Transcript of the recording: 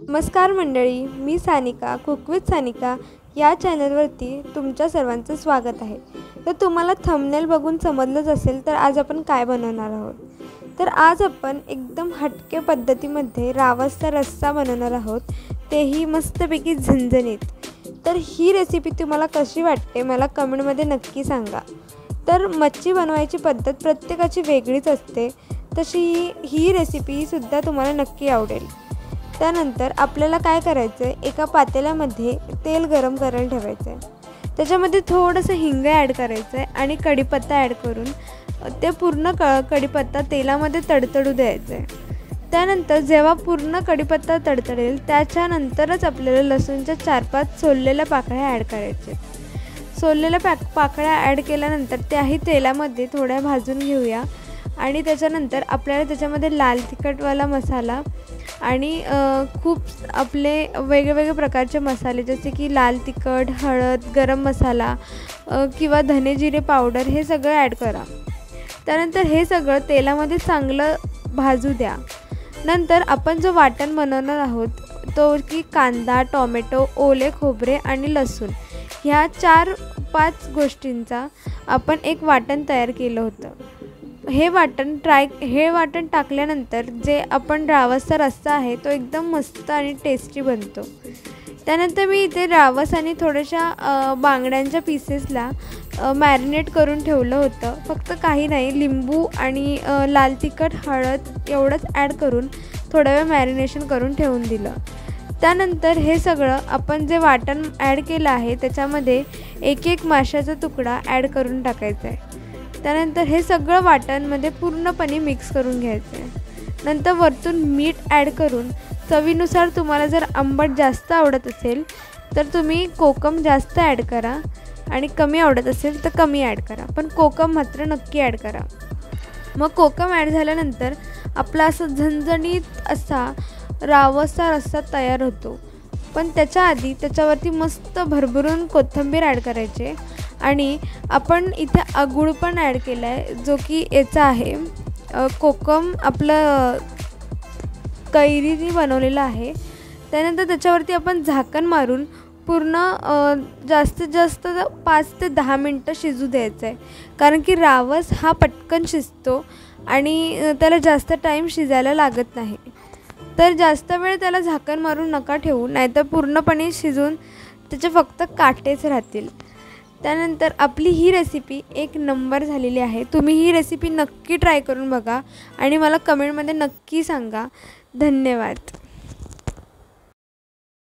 नमस्कार मंडळी, मी Sanika cook with Sanika या चॅनलवरती तुमच्या सर्वांचं स्वागत आहे। तर तुम्हाला थंबनेल बघून समजलंच असेल तर आज आपण काय बनवणार आहोत। तर आज आपण एकदम हटके पद्धतीमध्ये रावसचा रस्सा बनवणार आहोत, तेही मस्तपैकी झणझणीत। तर ही रेसिपी तुम्हाला कशी वाटते मला कमेंटमध्ये नक्की सांगा। तर मच्छी बनवायची पद्धत प्रत्येकाची वेगळीच असते, तशी ही रेसिपी सुद्धा तुम्हाला नक्की आवडेल। त्यानंतर आपल्याला काय करायचं आहे, एका पातेल्यामध्ये तेल गरम करायला ठेवायचं आहे। त्याच्यामध्ये थोडंसं हिंग ॲड करायचं आहे आणि कढीपत्ता ॲड करून ते पूर्ण कढीपत्ता तेलामध्ये तडतडू द्यायचं आहे। त्यानंतर जेव्हा पूर्ण कढीपत्ता तडतडेल त्याच्यानंतरच आपल्याला लसूणच्या 4-5 सोललेल्या पाकळ्या ॲड करायच्या। सोललेल्या पाकळ्या ॲड केल्यानंतर त्याही तेलामध्ये थोड्या भाजून घेऊया आणि त्याच्यानंतर आपल्याला त्याच्यामध्ये लाल तिखटवाला मसाला आणि खूप आपले वेगवेगळे प्रकारचे मसाले जसे की लाल तिखट, हळद, गरम मसाला किंवा धने जिरे पावडर हे सगळं ॲड करा। त्यानंतर हे सगळं तेलामध्ये चांगलं भाजू द्या। नंतर आपण जो वाटण बनवणार आहोत तो की कांदा, टोमॅटो, ओले खोबरे आणि लसूण ह्या 4-5 गोष्टींचा आपण एक वाटण तयार केलं होतं। हे वाटण टाकल्यानंतर जे आपण रावसचा रस्सा आहे तो एकदम मस्त आणि टेस्टी बनतो। त्यानंतर मी इथे रावस आणि थोड्याशा बांगड्यांच्या पीसेसला मॅरिनेट करून ठेवलं होतं। फक्त काही नाही, लिंबू आणि लाल तिखट, हळद एवढंच ॲड करून थोडा वेळ मॅरिनेशन करून ठेवून दिलं। त्यानंतर हे सगळं आपण जे वाटण ॲड केलं आहे त्याच्यामध्ये एक माशाचा तुकडा ॲड करून टाकायचा आहे। त्यानंतर हे सगळं वाटणमध्ये पूर्णपणे मिक्स करून घ्यायचं आहे। नंतर वरतून मीठ ॲड करून चवीनुसार तुम्हाला जर आंबट जास्त आवडत असेल तर तुम्ही कोकम जास्त ॲड करा आणि कमी आवडत असेल तर कमी ॲड करा, पण कोकम मात्र नक्की ॲड करा। मग कोकम ॲड झाल्यानंतर आपला असं झणझणीत असा रावसचा रस्सा तयार होतो। पण त्याच्या आधी त्याच्यावरती मस्त भरभरून कोथिंबीर ॲड करायचे आणि आपण इथे गूळ पण ॲड केला आहे, जो की याचा आहे कोकम आपलं कैरीने बनवलेलं आहे। त्यानंतर त्याच्यावरती आपण झाकण मारून पूर्ण जास्तीत जास्त 5 ते 10 मिनटं शिजू द्यायचं आहे, कारण की रावस हा पटकन शिजतो आणि त्याला जास्त टाईम शिजायला लागत नाही। तर जास्त वेळ त्याला झाकण मारून नका ठेवू, नाहीतर पूर्णपणे शिजून त्याचे फक्त काटेच राहतील। त्यानंतर आपली ही रेसिपी एक नंबर झालेली आहे। तुम्ही ही रेसिपी नक्की ट्राय करून बघा आणि मला कमेंटमध्ये नक्की सांगा। धन्यवाद।